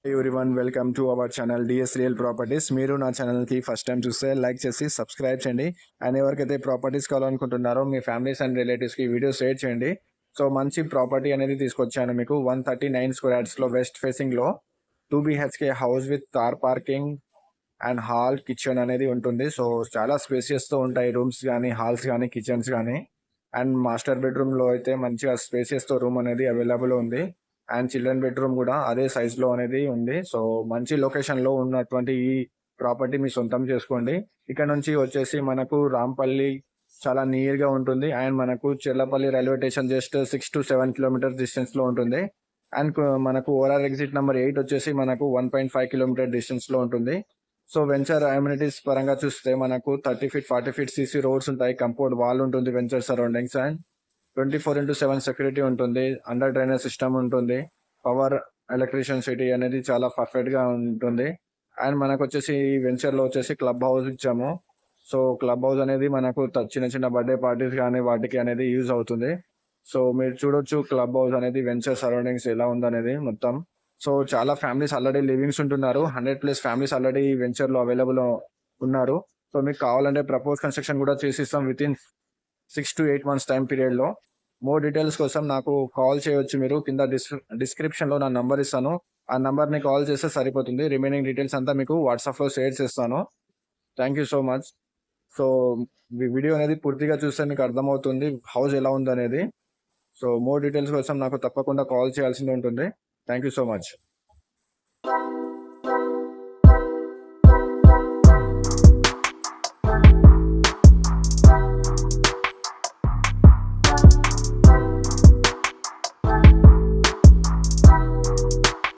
Hey everyone, welcome to our channel DS real properties. మీరు నా ఛానల్కి ఫస్ట్ టైం చూస్తే లైక్ చేసి సబ్స్క్రైబ్ చేయండి. అండ్ ఎవరికైతే ప్రాపర్టీస్ కావాలనుకుంటున్నారో మీ ఫ్యామిలీస్ అండ్ రిలేటివ్స్కి వీడియో షేర్ చేయండి. సో మంచి ప్రాపర్టీ అనేది తీసుకొచ్చాను మీకు 139 స్క్వేర్ యార్డ్స్లో వెస్ట్ ఫేసింగ్లో 2 BHK house with car parking and hall kitchen అనేది ఉంటుంది. సో చాలా స్పేసియస్తో ఉంటాయి రూమ్స్ కానీ, హాల్స్ కానీ, కిచెన్స్ కానీ. అండ్ మాస్టర్ బెడ్రూమ్లో అయితే మంచిగా స్పేసియస్తో రూమ్ అనేది అవైలబుల్ ఉంది. అండ్ చిల్డ్రన్ బెడ్రూమ్ కూడా అదే సైజులో అనేది ఉంది. సో మంచి లొకేషన్లో ఉన్నటువంటి ఈ ప్రాపర్టీ మీ సొంతం చేసుకోండి. ఇక్కడ నుంచి వచ్చేసి మనకు రాంపల్లి చాలా నియర్గా ఉంటుంది. అండ్ మనకు Cherlapalli railway station just 6 to 7 kilometre డిస్టెన్స్లో ఉంటుంది. అండ్ మనకు ఓఆర్ఆర్ ఎగ్జిట్ నెంబర్ 8 వచ్చేసి మనకు 1.5 కిలోమీటర్ డిస్టెన్స్లో ఉంటుంది. సో వెంచర్ అమ్యూనిటీస్ పరంగా చూస్తే మనకు 30 feet 40 feet సీసీ రోడ్స్ ఉంటాయి. కంపౌండ్ వాల్ ఉంటుంది వెంచర్ సరౌండింగ్స్. అండ్ 24/7 సెక్యూరిటీ ఉంటుంది. అండర్ డ్రైనేజ్ సిస్టమ్ ఉంటుంది. పవర్, ఎలక్ట్రిషియన్ సిటీ అనేది చాలా పర్ఫెక్ట్గా ఉంటుంది. అండ్ మనకు వచ్చేసి ఈ వెంచర్లో వచ్చేసి క్లబ్ హౌస్ ఇచ్చాము. సో క్లబ్ హౌస్ అనేది మనకు చిన్న చిన్న బర్త్డే పార్టీస్ కానీ వాటికి అనేది యూజ్ అవుతుంది. సో మీరు చూడొచ్చు క్లబ్ హౌస్ అనేది వెంచర్ సరౌండింగ్స్ ఎలా ఉందనేది మొత్తం. సో చాలా ఫ్యామిలీస్ ఆల్రెడీ లివింగ్స్ ఉంటున్నారు. 100+ ఫ్యామిలీస్ ఆల్రెడీ ఈ వెంచర్లో అవైలబుల్ ఉన్నారు. సో మీకు కావాలంటే ప్రపోజ్ కన్స్ట్రక్షన్ కూడా చేసిస్తాం within 6 to 8 months time పీరియడ్లో. మోర్ డీటెయిల్స్ కోసం నాకు కాల్ చేయవచ్చు. మీరు కింద డిస్క్రిప్షన్లో నా నంబర్ ఇస్తాను. ఆ నంబర్ని కాల్ చేస్తే సరిపోతుంది. రిమైనింగ్ డీటెయిల్స్ అంతా మీకు వాట్సాప్లో షేర్ చేస్తాను. Thank you so much. So video అనేది పూర్తిగా చూస్తే మీకు అర్థమవుతుంది హౌస్ ఎలా ఉందనేది. సో మోర్ డీటెయిల్స్ కోసం నాకు తప్పకుండా కాల్ చేయాల్సింది ఉంటుంది. Thank you so much.